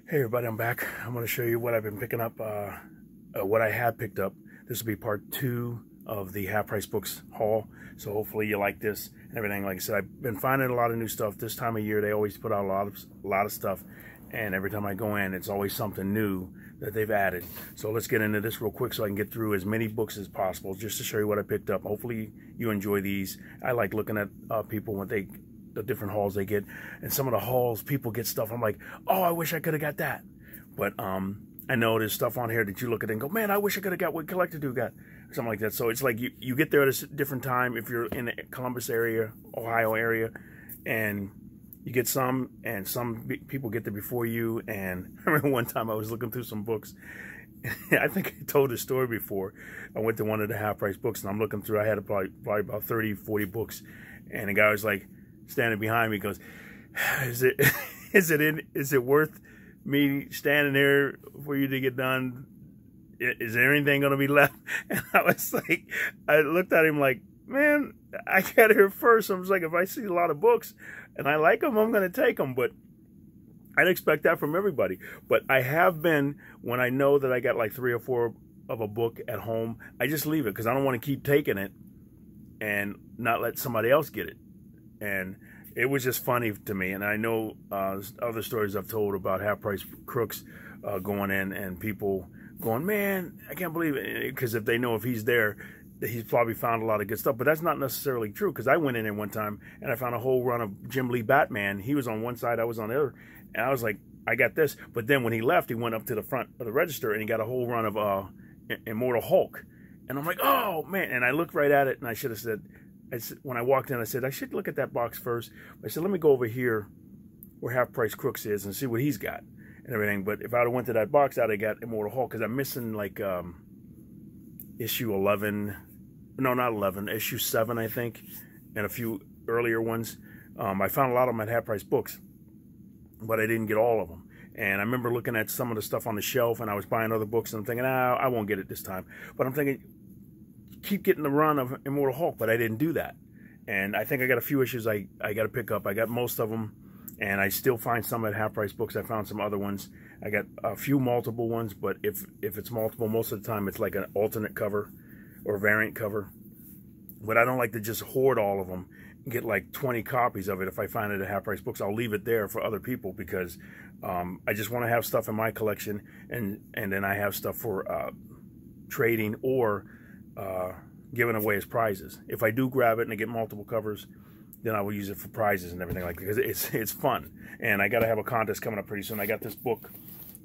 Hey everybody, I'm back. I'm going to show you what I've been picking up, what I have picked up. This will be part 2 of the Half Price Books haul, so hopefully you like this and everything. Like I said, I've been finding a lot of new stuff. This time of year, they always put out a lot of stuff, and every time I go in, it's always something new that they've added. So let's get into this real quick so I can get through as many books as possible just to show you what I picked up. Hopefully you enjoy these. I like looking at people when the different hauls they get, and some of the hauls people get stuff I'm like, oh, I wish I could have got that. But I know there's stuff on here that you look at and go, man, I wish I could have got what Collector Dude got, something like that. So it's like you get there at a different time if you're in the Columbus area, Ohio area, and you get some, and some people get there before you. And I remember one time I was looking through some books. I think I told this story before. I went to one of the Half Price Books, and I'm looking through. I had probably about 30, 40 books, and the guy was like standing behind me, goes, is it worth me standing here for you to get done? Is there anything going to be left? And I was like, I looked at him like, man, I got here first. I was like, if I see a lot of books and I like them, I'm going to take them. But I'd expect that from everybody. But I have been, when I know that I got like 3 or 4 of a book at home, I just leave it because I don't want to keep taking it and not let somebody else get it. And it was just funny to me. And I know other stories I've told about Half Price crooks going in and people going, man, I can't believe it. Because if they know if he's there, he's probably found a lot of good stuff. But that's not necessarily true, because I went in there one time and I found a whole run of Jim Lee Batman. He was on one side, I was on the other. And I was like, I got this. But then when he left, he went up to the front of the register and he got a whole run of Immortal Hulk. And I'm like, oh, man. And I looked right at it, and I should have said, when I walked in, I said, I should look at that box first. I said, let me go over here where Half Price Crooks is and see what he's got and everything. But if I would went to that box, I'd have got Immortal Hulk, because I'm missing like issue 11. No, not 11. Issue 7, I think, and a few earlier ones. I found a lot of them at Half Price Books, but I didn't get all of them. And I remember looking at some of the stuff on the shelf, and I was buying other books, and I'm thinking, I won't get it this time. But I'm thinking, keep getting the run of Immortal Hulk, but I didn't do that. And I think I got a few issues I got to pick up. I got most of them, and I still find some at Half Price Books. I found some other ones. I got a few multiple ones, but if it's multiple, most of the time it's like an alternate cover or variant cover. But I don't like to just hoard all of them and get like 20 copies of it. If I find it at Half Price Books, I'll leave it there for other people, because I just want to have stuff in my collection, and then I have stuff for trading or giving away as prizes. If I do grab it and I get multiple covers, then I will use it for prizes and everything like that, because it's fun. And I got to have a contest coming up pretty soon. I got this book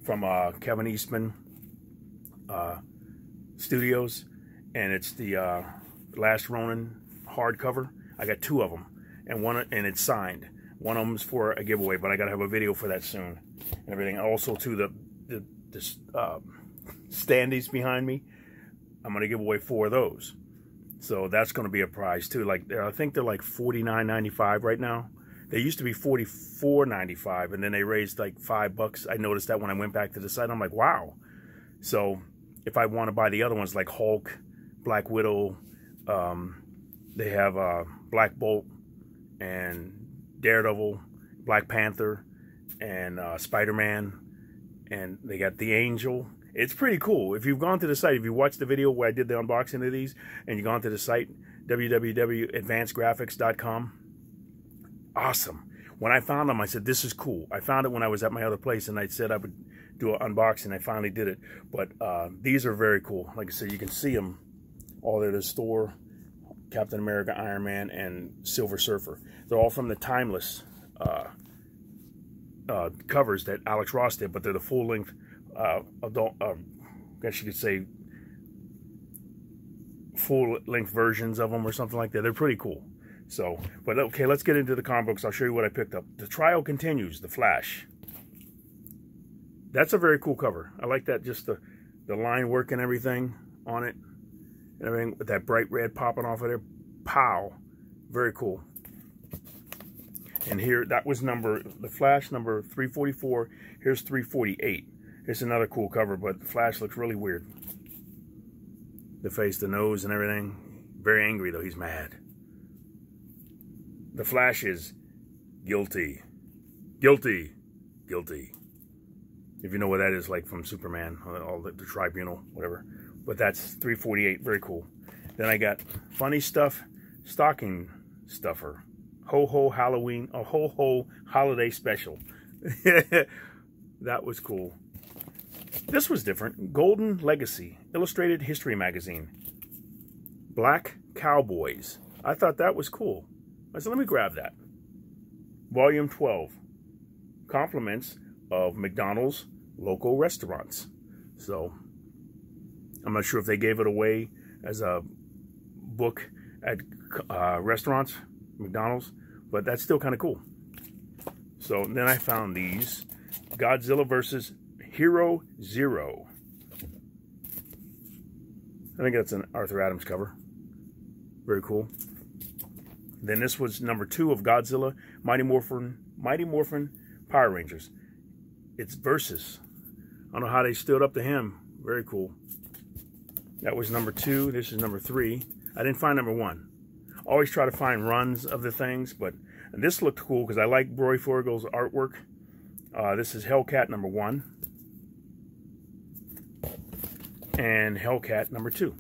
from Kevin Eastman Studios, and it's the Last Ronin hardcover. I got 2 of them, and it's signed. One of them's for a giveaway, but I got to have a video for that soon and everything. Also, to the standees behind me, I'm going to give away 4 of those. So that's going to be a prize too. Like, I think they're like $49.95 right now. They used to be $44.95, and then they raised like $5. I noticed that when I went back to the site. I'm like, wow. So if I want to buy the other ones, like Hulk, Black Widow, they have Black Bolt and Daredevil, Black Panther, and Spider-Man, and they got the Angel. It's pretty cool. If you've gone to the site, if you watched the video where I did the unboxing of these, and you've gone to the site, www.advancedgraphics.com, awesome. When I found them, I said, this is cool. I found it when I was at my other place, and I said I would do an unboxing. I finally did it. But these are very cool. Like I said, you can see them all there. There's Thor, Captain America, Iron Man, and Silver Surfer. They're all from the Timeless covers that Alex Ross did, but they're the full-length adult, I guess you could say, full-length versions of them or something like that. They're pretty cool. So, but okay, let's get into the comic books. I'll show you what I picked up. The Trial Continues, The Flash. That's a very cool cover. I like that, just the line work and everything on it. And everything with that bright red popping off of there. Pow. Very cool. And here, that was The Flash number 344. Here's 348. It's another cool cover, but the Flash looks really weird. The face, the nose, and everything. Very angry, though. He's mad. The Flash is guilty. Guilty. Guilty. If you know what that is, like from Superman, all the Tribunal, whatever. But that's $3.48, very cool. Then I got Funny Stuff Stocking Stuffer. Ho Ho Halloween, a Ho Ho Holiday Special. That was cool. This was different. Golden Legacy, Illustrated History Magazine. Black Cowboys. I thought that was cool. I said, let me grab that. Volume 12. Compliments of McDonald's local restaurants. So, I'm not sure if they gave it away as a book at restaurants, McDonald's, but that's still kind of cool. So, then I found these. Godzilla vs. Hero Zero. I think that's an Arthur Adams cover. Very cool. Then this was number 2 of Godzilla, Mighty Morphin Power Rangers. It's Versus. I don't know how they stood up to him. Very cool. That was number 2. This is number 3. I didn't find number 1. Always try to find runs of the things, but this looked cool because I like Roy Forgel's artwork. This is Hellcat number 1. And Hellcat number 2.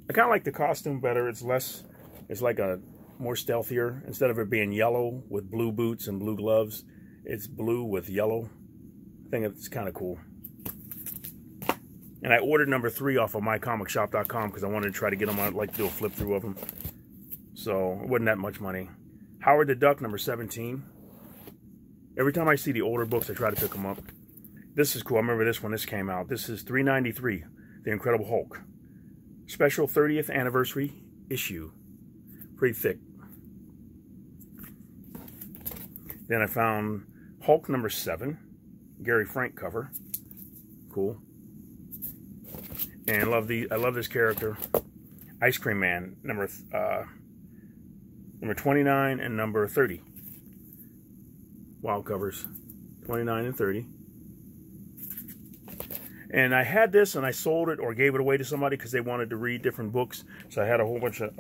I kind of like the costume better. It's less, it's like a more stealthier. Instead of it being yellow with blue boots and blue gloves, it's blue with yellow. I think it's kind of cool. And I ordered number 3 off of mycomicshop.com because I wanted to try to get them. I'd like to do a flip through of them. So it wasn't that much money. Howard the Duck number 17. Every time I see the older books, I try to pick them up. This is cool. I remember this when this came out. This is $3.93. The Incredible Hulk. Special 30th anniversary issue. Pretty thick. Then I found Hulk number 7. Gary Frank cover. Cool. And I love this character. Ice Cream Man number 29 and number 30. Wild covers. 29 and 30. And I had this and I sold it or gave it away to somebody because they wanted to read different books. So I had a whole bunch of,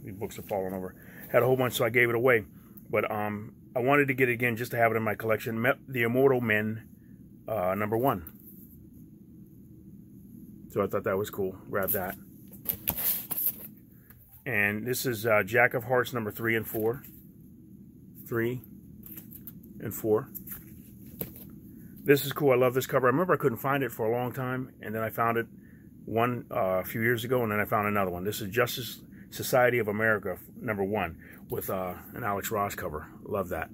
these books are falling over. Had a whole bunch, so I gave it away. But I wanted to get it again just to have it in my collection. The Immortal Men, number 1. So I thought that was cool. Grab that. And this is Jack of Hearts number 3 and 4. 3 and 4. This is cool. I love this cover. I remember I couldn't find it for a long time, and then I found it a few years ago, and then I found another one. This is Justice Society of America, number 1, with an Alex Ross cover. Love that.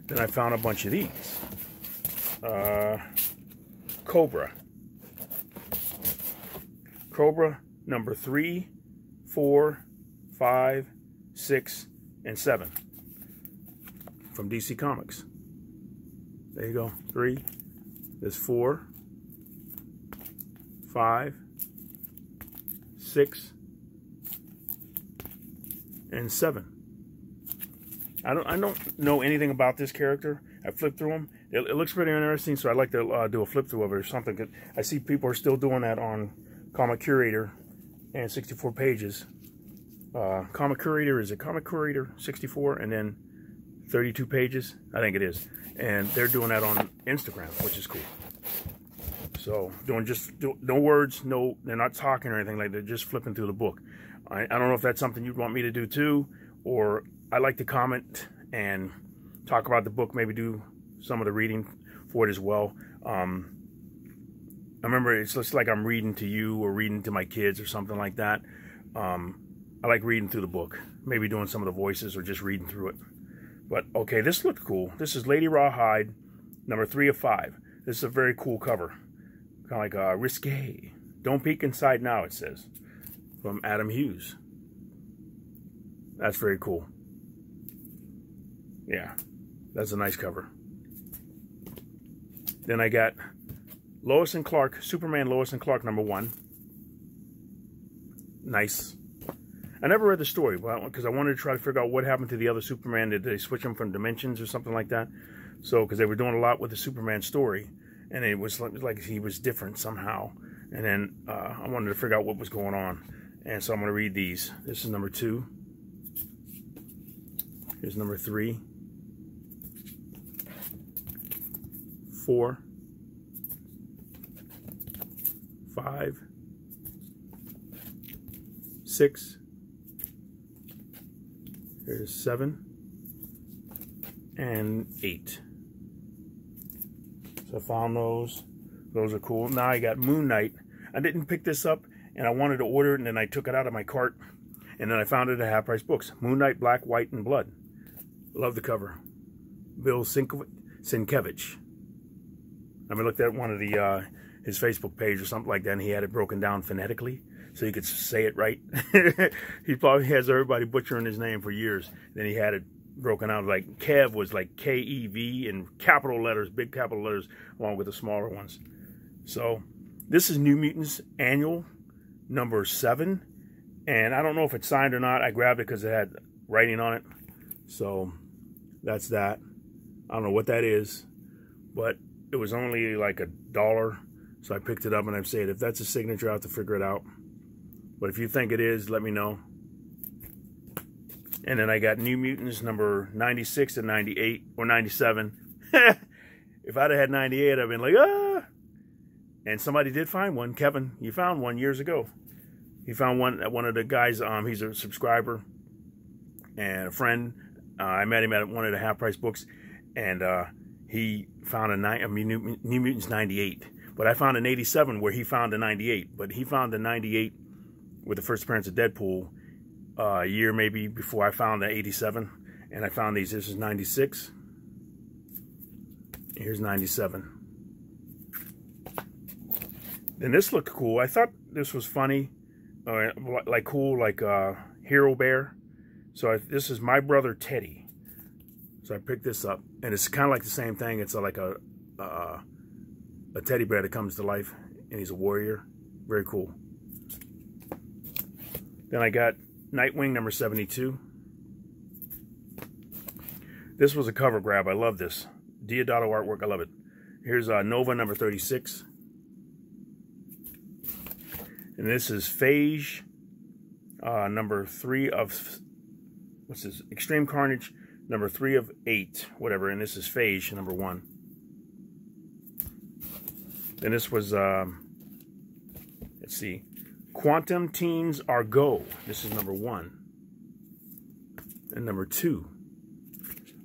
Then I found a bunch of these. Cobra. Cobra number 3, 4, 5, 6, and 7 from DC Comics. There you go. 3. There's 4, 5, 6, and 7. I don't know anything about this character. I flipped through them. It looks pretty interesting, so I'd like to do a flip through of it or something. I see people are still doing that on Comic Curator and 64 pages. Comic Curator, is it Comic Curator 64 and then 32 pages? I think it is. And they're doing that on Instagram, which is cool. So doing just no words, they're not talking or anything like that. Just flipping through the book. I don't know if that's something you'd want me to do too, or I like to comment and talk about the book. Maybe do some of the reading for it as well. I remember it's just like I'm reading to you or reading to my kids or something like that. I like reading through the book. Maybe doing some of the voices or just reading through it. But, okay, this looked cool. This is Lady Rawhide, number 3 of 5. This is a very cool cover. Kind of like Risque. Don't peek inside now, it says. From Adam Hughes. That's very cool. Yeah, that's a nice cover. Then I got Lois and Clark, Superman Lois and Clark, number 1. Nice. I never read the story because I wanted to try to figure out what happened to the other Superman. Did they switch him from dimensions or something like that? So, because they were doing a lot with the Superman story, and it was like he was different somehow. And then I wanted to figure out what was going on. And so I'm going to read these. This is number 2. Here's number 3. 4, 5, 6, there's 7, and 8. So I found those. Those are cool. Now I got Moon Knight. I didn't pick this up, and I wanted to order it, and then I took it out of my cart, and then I found it at Half Price Books. Moon Knight, Black, White, and Blood. Love the cover. Bill Sienkiewicz. I looked at one of the his Facebook page or something like that, and he had it broken down phonetically, so you could say it right. He probably has everybody butchering his name for years. Then he had it broken out, like Kev was like K-E-V in capital letters, big capital letters, along with the smaller ones. So this is New Mutants Annual number 7, and I don't know if it's signed or not. I grabbed it because it had writing on it. So that's that. I don't know what that is, but it was only like $1, so I picked it up, and I've said if that's a signature, I have to figure it out. But if you think it is, let me know. And then I got New Mutants number 96 and 98, or 97. If I'd have had 98, I'd have been like, ah! And somebody did find one. Kevin, you found one years ago. He found one at one of the guys, he's a subscriber and a friend. I met him at one of the Half Price Books, and he found a New Mutants 98. But I found an 87 where he found a 98. But he found the 98 with the first appearance of Deadpool a year maybe before I found the 87. And I found these. This is 96. Here's 97. Then this looked cool. I thought this was funny. Like cool, like Hero Bear. So this is My Brother Teddy. So I picked this up, and it's kind of like the same thing. It's like a teddy bear that comes to life, and he's a warrior. Very cool. Then I got Nightwing number 72. This was a cover grab. I love this. Diodato artwork. I love it. Here's Nova number 36. And this is Phage number 3 of, what's this? Extreme Carnage number 3 of 8, whatever. And this is Phage number 1. Then this was, let's see, Quantum Teens Are Go. This is number 1. And number 2.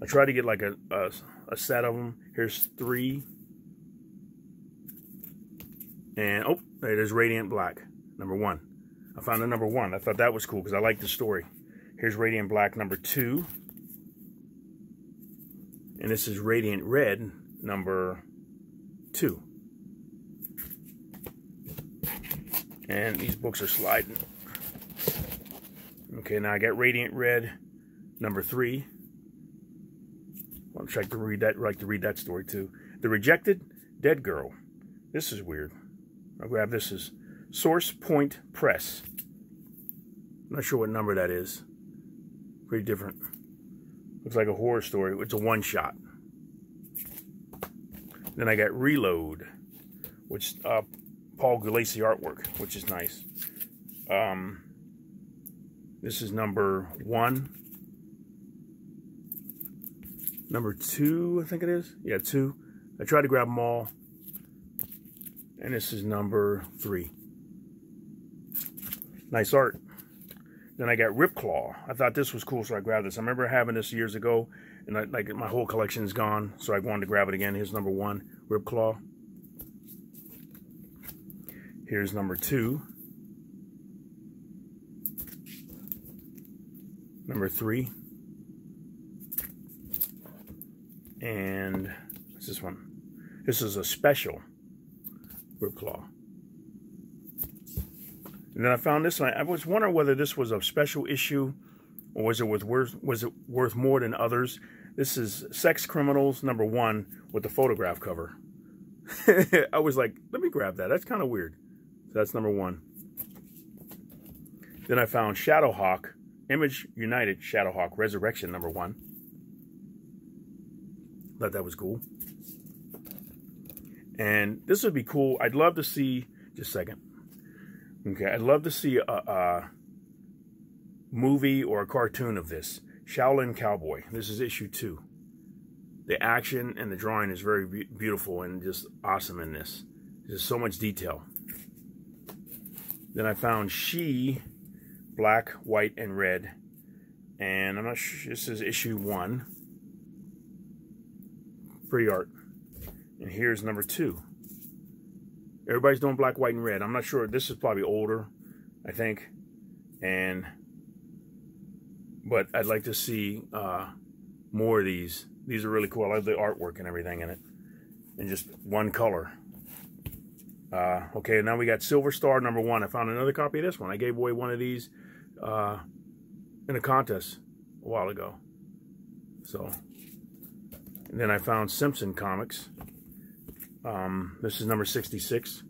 I tried to get like a set of them. Here's 3. And, oh, it is Radiant Black, number 1. I found a number 1. I thought that was cool because I like the story. Here's Radiant Black number 2. And this is Radiant Red number 2. And these books are sliding. Okay, now I got Radiant Red number 3. I'll try to read that. I'd like to read that story too. The Rejected Dead Girl. This is weird. I'll grab this as Source Point Press. I'm not sure what number that is. Pretty different. Looks like a horror story. It's a one-shot. Then I got Reload, which Paul Gulacy artwork, which is nice. This is number 1. Number 2, I think it is. Yeah, 2. I tried to grab them all. And this is number 3. Nice art. Then I got Ripclaw. I thought this was cool, so I grabbed this. I remember having this years ago, and like my whole collection is gone, so I wanted to grab it again. Here's number 1, Ripclaw. Here's number 2. Number 3. And what's this one? This is a special Ripclaw. And then I found this one. I was wondering whether this was a special issue or was it worth more than others. This is Sex Criminals number 1 with the photograph cover. I was like, let me grab that. That's kind of weird. So that's number 1. Then I found Shadowhawk, Image United Shadowhawk Resurrection number 1. Thought that was cool. And this would be cool. I'd love to see, just a second. Okay, I'd love to see a movie or a cartoon of this. Shaolin Cowboy. This is issue 2. the action and the drawing is very beautiful and just awesome in this. There's so much detail. Then I found She, black, white, and red. And I'm not sure, this is issue 1. Pretty art. And here's number 2. Everybody's doing black, white, and red. I'm not sure. This is probably older, I think. But I'd like to see more of these. These are really cool. I love the artwork and everything in it. And just one color. Okay, now we got Silver Star number 1. I found another copy of this one. I gave away one of these in a contest a while ago. So, and then I found Simpson comics. This is number 66.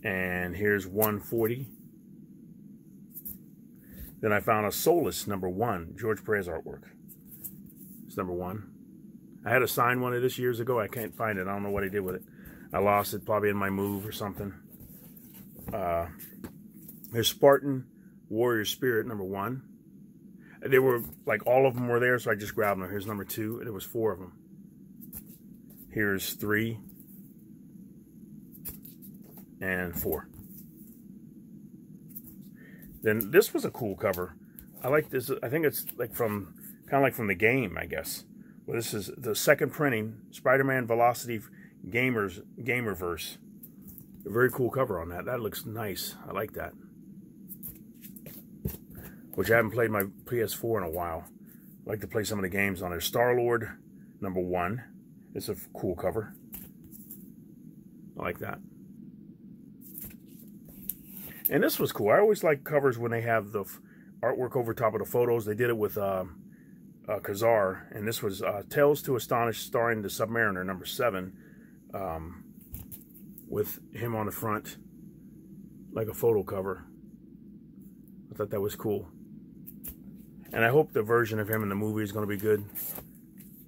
And here's 140. Then I found a Soulless number 1, George Perez artwork. It's number 1. I had to sign one of this years ago. I can't find it. I don't know what I did with it. I lost it probably in my move or something. There's Spartan Warrior Spirit number 1. They were like all of them were there, so I just grabbed them. Here's number 2, and there was 4 of them. Here's 3 and 4. Then this was a cool cover. I like this. I think it's like kind of like from the game, I guess. Well, this is the second printing, Spider-Man Velocity Gamerverse. A very cool cover on that. That looks nice. I like that. Which I haven't played my PS4 in a while. I like to play some of the games on there. Star-Lord number 1. It's a cool cover. I like that. And this was cool. I always like covers when they have the artwork over top of the photos. They did it with Kazar. And this was Tales to Astonish, starring the Submariner, number 7. With him on the front. Like a photo cover. I thought that was cool. And I hope the version of him in the movie is going to be good.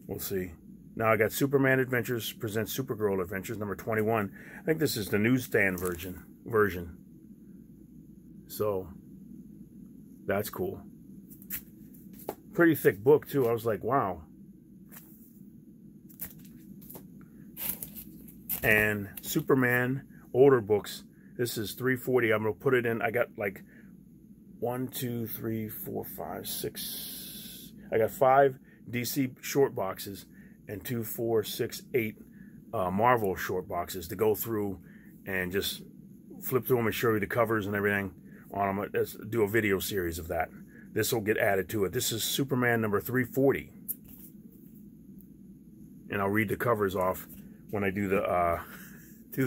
We'll see. Now I got Superman Adventures presents Supergirl Adventures, number 21. I think this is the newsstand version. So, that's cool. Pretty thick book, too. I was like, wow. And Superman, older books. This is 340. I'm going to put it in. I got like 1, 2, 3, 4, 5, 6. I got 5 DC short boxes and 2, 4, 6, 8 Marvel short boxes to go through and just flip through them and show you the covers and everything on them. Let's do a video series of that. This will get added to it. This is Superman number 340. And I'll read the covers off when I do the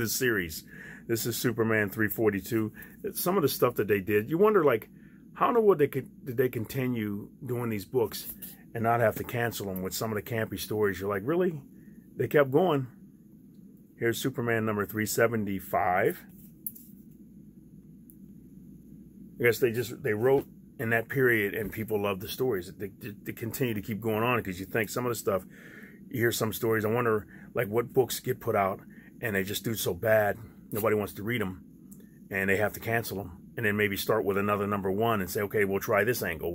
series. This is Superman 342. Some of the stuff that they did, you wonder, like, how in the world did they continue doing these books and not have to cancel them with some of the campy stories? You're like, really? They kept going. Here's Superman number 375. I guess they wrote in that period and people loved the stories. They continue to keep going on because you think some of the stuff, you hear some stories. I wonder, like, what books get put out and they just do so bad, nobody wants to read them, and they have to cancel them. And then maybe start with another number 1 and say, okay, we'll try this angle,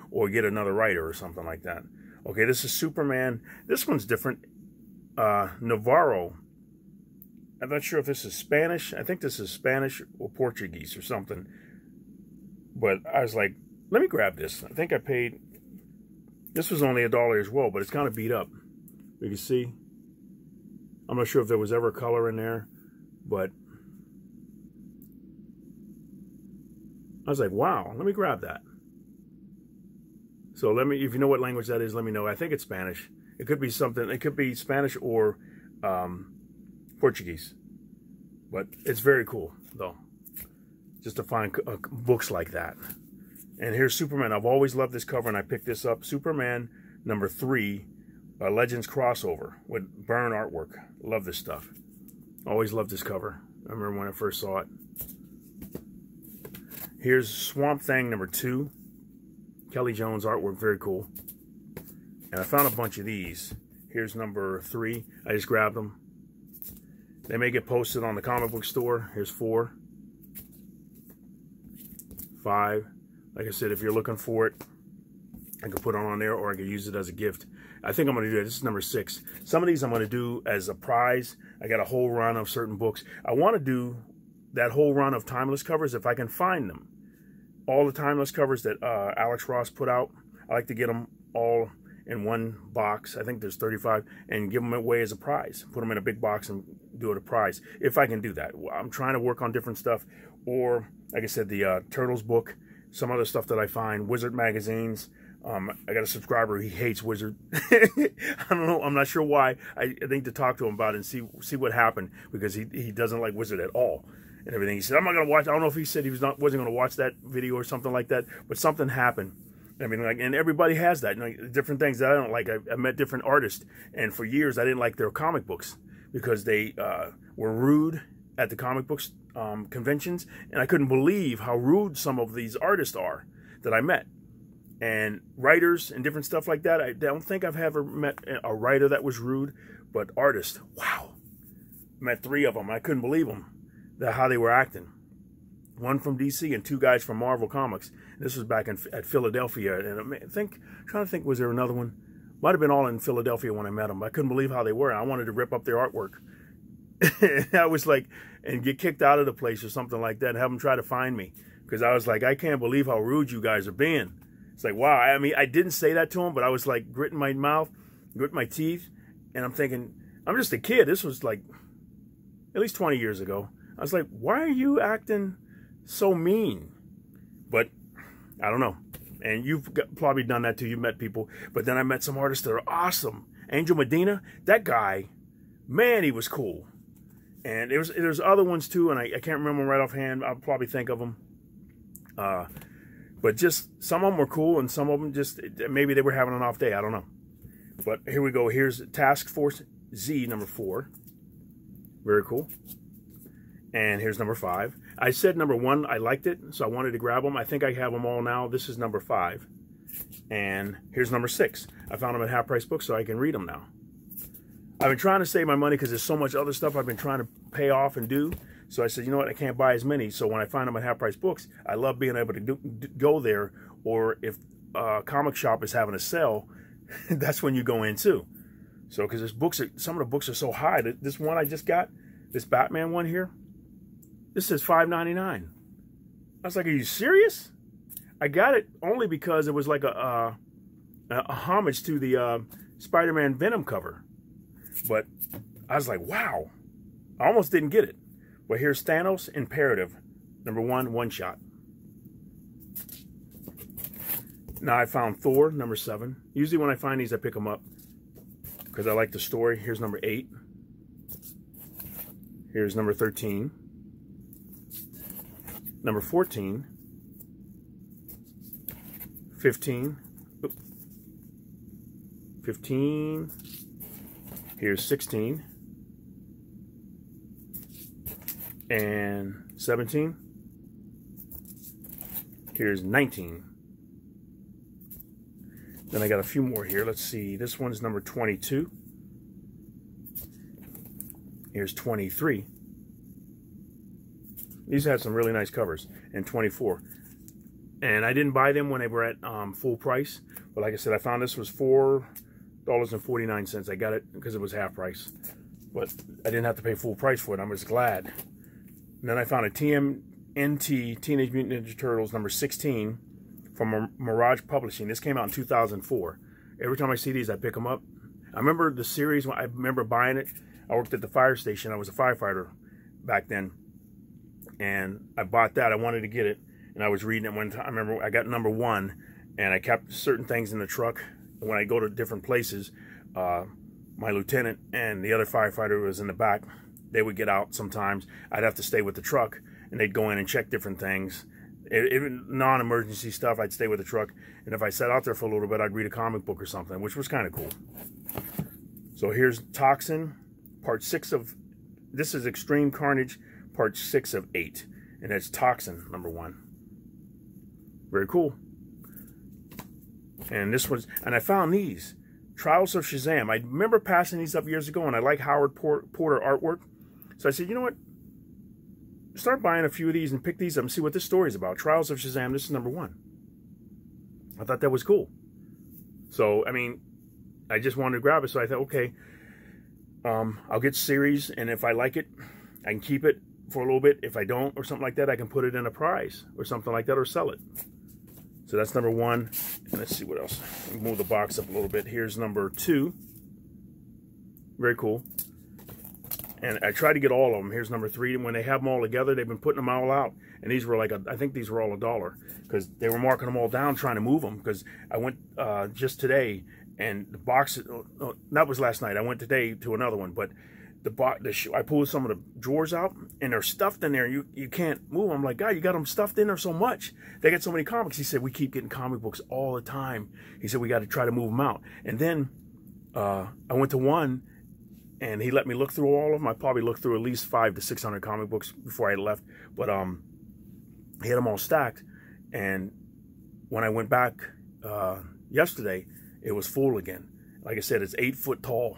or get another writer or something like that. Okay, this is Superman. This one's different. Navarro. I'm not sure if this is Spanish. I think this is Spanish or Portuguese or something. But I was like, let me grab this. I think I paid, this was only $1 as well, but it's kind of beat up. You can see. I'm not sure if there was ever color in there, but I was like, wow, let me grab that. So let me, if you know what language that is, let me know. I think it's Spanish. It could be something, it could be Spanish or Portuguese. But it's very cool, though, just to find books like that. And here's Superman. I've always loved this cover, and I picked this up. Superman number 3, Legends crossover with Byrne artwork. Love this stuff. Always loved this cover. I remember when I first saw it. Here's Swamp Thing number 2. Kelly Jones artwork, very cool. And I found a bunch of these. Here's number 3. I just grabbed them. They may get posted on the comic book store. Here's 4. 5. Like I said, if you're looking for it, I could put on there, or I could use it as a gift. I think I'm going to do that. This is number 6. Some of these I'm going to do as a prize. I got a whole run of certain books. I want to do that whole run of timeless covers if I can find them. All the timeless covers that Alex Ross put out, I like to get them all in one box. I think there's 35, and give them away as a prize. Put them in a big box and do it a prize, if I can do that. I'm trying to work on different stuff, or like I said, the Turtles book, some other stuff that I find, Wizard magazines. I got a subscriber, he hates Wizard. I don't know, I'm not sure why. I think to talk to him about it and see what happened, because he doesn't like Wizard at all and everything. He said, I'm not going to watch. I don't know if he said he wasn't going to watch that video or something like that, but something happened. I mean, like, and everybody has that, different things that I don't like. I met different artists, and for years I didn't like their comic books because they were rude at the comic books conventions, and I couldn't believe how rude some of these artists are that I met, and writers and different stuff like that. I don't think I've ever met a writer that was rude, but artists, wow. Met 3 of them. I couldn't believe them, how they were acting. 1 from DC and 2 guys from Marvel Comics. This was back at Philadelphia, and I'm trying to think, was there another one? Might have been all in Philadelphia when I met them. I couldn't believe how they were. I wanted to rip up their artwork. I was like, and get kicked out of the place or something like that, and have them try to find me, because I was like, I can't believe how rude you guys are being. It's like, wow. I mean, I didn't say that to them, but I was like gritting my mouth, gritting my teeth, and I'm thinking, I'm just a kid. This was like at least 20 years ago. I was like, why are you acting so mean? But I don't know. And you've probably done that too. You've met people. But then I met some artists that are awesome. Angel Medina, that guy, man, he was cool. And there's other ones too, and I can't remember them right offhand. I'll probably think of them. But just some of them were cool, and some of them just, maybe they were having an off day. I don't know. But here we go. Here's Task Force Z, number 4. Very cool. And here's number 5. I said number 1, I liked it, so I wanted to grab them. I think I have them all now. This is number 5. And here's number 6. I found them at Half Price Books, so I can read them now. I've been trying to save my money because there's so much other stuff I've been trying to pay off and do. So I said, you know what, I can't buy as many. So when I find them at Half Price Books, I love being able to go there. Or if a comic shop is having a sale, that's when you go in too. So because some of the books are so high. This one I just got, this Batman one here, this is $5.99. I was like, are you serious? I got it only because it was like a homage to the Spider-Man Venom cover. But I was like, wow. I almost didn't get it. But here's Thanos Imperative, number 1, one-shot. Now I found Thor, number 7. Usually when I find these, I pick them up because I like the story. Here's number 8. Here's number 13. Number 14. 15. 15. Here's 16. And 17. Here's 19. Then I got a few more here. Let's see. This one's number 22. Here's 23. These have some really nice covers. And 24. And I didn't buy them when they were at full price. But like I said, I found this was $4.49. I got it because it was half price. But I didn't have to pay full price for it. I was glad. And then I found a TMNT, Teenage Mutant Ninja Turtles, number 16, from Mirage Publishing. This came out in 2004. Every time I see these, I pick them up. I remember the series. I remember buying it. I worked at the fire station. I was a firefighter back then. And I bought that. I wanted to get it. And I was reading it one time. I remember I got number 1. And I kept certain things in the truck. And when I go to different places, my lieutenant and the other firefighter was in the back. They would get out sometimes. I'd have to stay with the truck, and they'd go in and check different things. Even non-emergency stuff, I'd stay with the truck. And if I sat out there for a little bit, I'd read a comic book or something, which was kind of cool. So here's Toxin, part 6 of, this is Extreme Carnage, part 6 of 8. And it's Toxin, number 1. Very cool. And this was, and I found these. Trials of Shazam. I remember passing these up years ago, and I like Howard Porter artwork. So I said, you know what? Start buying a few of these and pick these up and see what this story is about. Trials of Shazam. This is number 1. I thought that was cool. So, I mean, I just wanted to grab it. So I thought, okay, I'll get series. And if I like it, I can keep it for a little bit. If I don't, or something like that, I can put it in a prize or something like that, or sell it. So that's number 1. And let's see what else. Move the box up a little bit. Here's number 2. Very cool. And I tried to get all of them. Here's number 3. And when they have them all together, they've been putting them all out. And these were like, I think these were all $1. Because they were marking them all down, trying to move them. Because I went just today, and the box, that was last night. I went today to another one. But I pulled some of the drawers out, and they're stuffed in there. You can't move them. I'm like, God, you got them stuffed in there so much. They got so many comics. He said, we keep getting comic books all the time. He said, we got to try to move them out. And then I went to one, and he let me look through all of them. I probably looked through at least 500 to 600 comic books before I left. But he had them all stacked. And when I went back yesterday, it was full again. Like I said, it's 8 foot tall.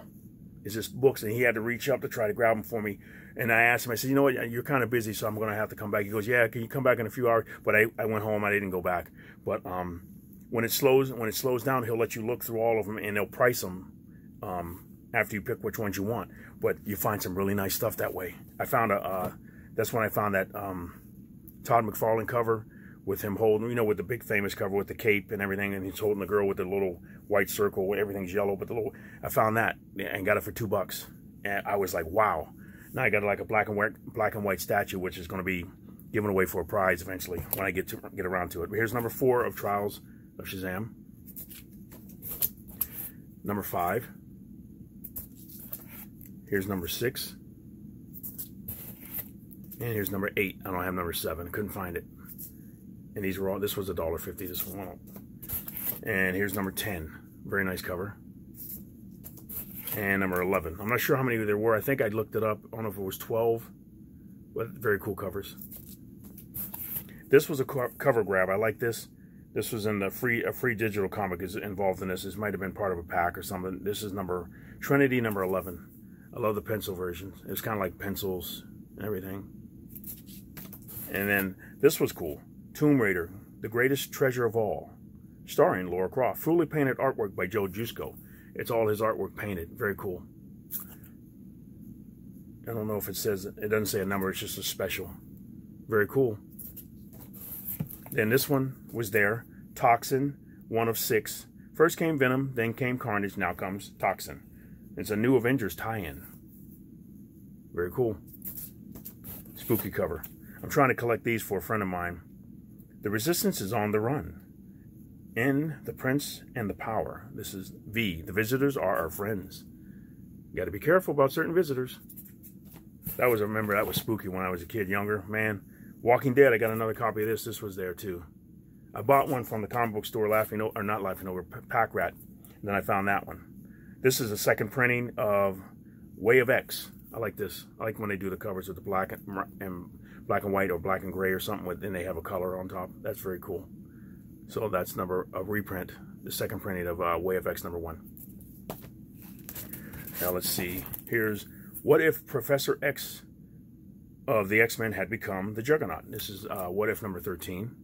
It's just books, and he had to reach up to try to grab them for me. And I asked him, I said, you know what, you're kind of busy, so I'm going to have to come back. He goes, yeah, can you come back in a few hours? But I went home. I didn't go back. But when it slows down, he'll let you look through all of them, and they'll price them after you pick which ones you want. But you find some really nice stuff that way. I found that's when I found that Todd McFarlane cover with him holding, you know, with the big famous cover with the cape and everything, and he's holding the girl with the little white circle where everything's yellow, but the little, I found that and got it for $2. And I was like, wow. Now I got like a black and white statue, which is going to be given away for a prize eventually when I get around to it. But here's number 4 of Trials of Shazam. Number 5. Here's number 6. And here's number 8. I don't have number 7. I couldn't find it. And these were all, this was $1.50, this one. And here's number 10. Very nice cover. And number 11. I'm not sure how many there were. I think I looked it up. I don't know if it was 12. But very cool covers. This was a cover grab. I like this. This was in the a free digital comic is involved in this. This might have been part of a pack or something. This is Trinity number 11. I love the pencil version. It's kind of like pencils and everything. And then this was cool. Tomb Raider, the greatest treasure of all, starring Lara Croft. Fully painted artwork by Joe Jusko. It's all his artwork painted. Very cool. I don't know if it says, it doesn't say a number, it's just a special. Very cool. Then this one was there. Toxin, 1 of 6. First came Venom, then came Carnage, now comes Toxin. It's a New Avengers tie-in. Very cool. Spooky cover. I'm trying to collect these for a friend of mine. The Resistance is on the run. N, the Prince, and the Power. This is V. The visitors are our friends. You got to be careful about certain visitors. I remember that was spooky when I was a kid, younger. Man, Walking Dead, I got another copy of this. This was there too. I bought one from the comic book store, Pack Rat. And then I found that one. This is a second printing of Way of X. I like this. I like when they do the covers with the black and white or black and gray or something, then they have a color on top. That's very cool. So that's a reprint, the second printing of Way of X number 1. Now let's see. Here's What If Professor X of the X-Men had become the Juggernaut. This is What If number 13.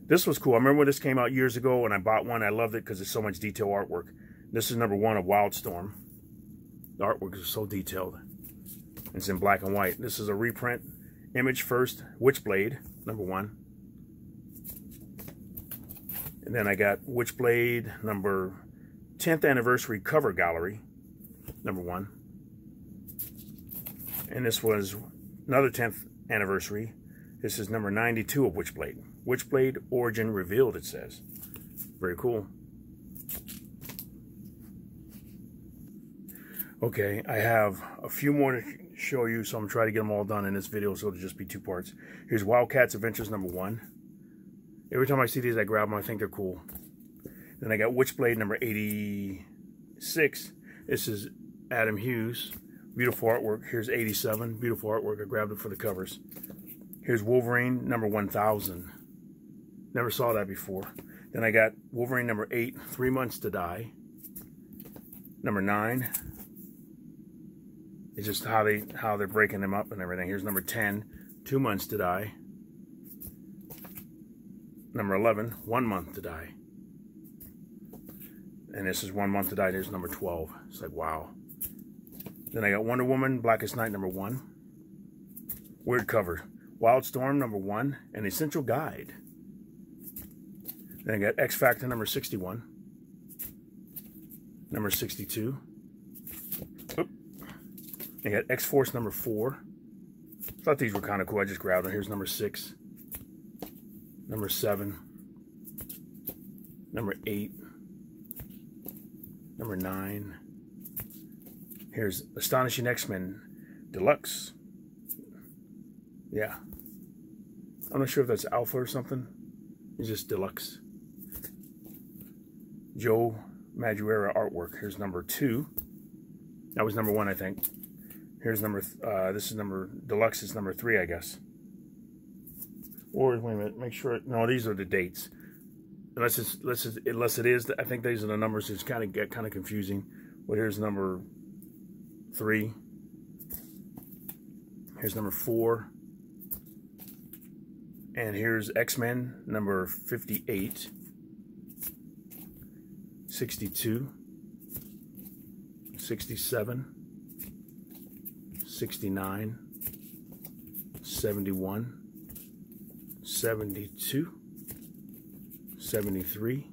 This was cool. I remember when this came out years ago and I bought one. I loved it because it's so much detail artwork. This is number 1 of Wildstorm. The artwork is so detailed. It's in black and white. This is a reprint. Image first, Witchblade, number 1. And then I got Witchblade, number 10th anniversary cover gallery, number 1. And this was another 10th anniversary. This is number 92 of Witchblade. Witchblade Origin Revealed, it says. Very cool. Okay, I have a few more to show you, so I'm trying to get them all done in this video, so it'll just be 2 parts. Here's Wildcats Adventures number 1. Every time I see these, I grab them. I think they're cool. Then I got Witchblade number 86. This is Adam Hughes. Beautiful artwork. Here's 87. Beautiful artwork. I grabbed it for the covers. Here's Wolverine number 1000. Never saw that before. Then I got Wolverine number 8, 3 Months to Die. Number 9. It's just how they're breaking them up and everything. Here's number 10, 2 Months to Die. Number 11, 1 Month to Die. And this is 1 month to die. There's number 12. It's like, wow. Then I got Wonder Woman, Blackest Night, number 1. Weird cover. Wildstorm, number 1. An Essential Guide. Then I got X Factor, number 61. Number 62. Oop. I got X-Force, number 4. Thought these were kind of cool. I just grabbed them. Here's number 6. Number 7. Number 8. Number 9. Here's Astonishing X-Men Deluxe. Yeah. I'm not sure if that's Alpha or something. It's just Deluxe. Joe Madureira artwork. Here's number 2. That was number 1, I think. Here's number, this is number, Deluxe is number 3, I guess. Or, wait a minute, make sure, no, these are the dates. Unless it is, I think these are the numbers. It's kind of confusing. But here's number 3. Here's number 4. And here's X-Men, number 58. 62. 67. 69. 71. 72. 73,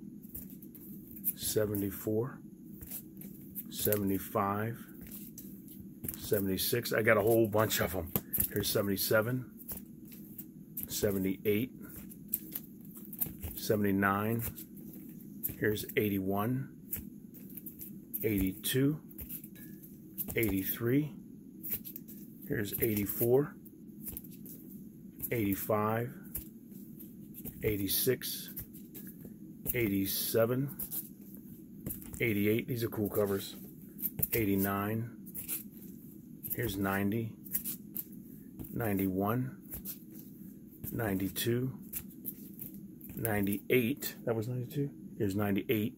74, 75, 76. I got a whole bunch of them. Here's 77, 78, 79. Here's 81, 82, 83. Here's 84, 85, 86, 87, 88, these are cool covers, 89, here's 90, 91, 92, 98, that was 92, here's 98,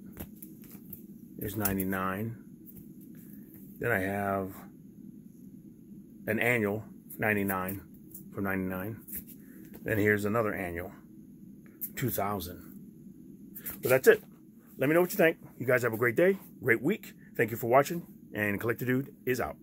here's 99, then I have an annual, 99, from 99, then here's another annual, 2000. But that's it. Let me know what you think. You guys have a great day, great week. Thank you for watching, and Collector Dude is out.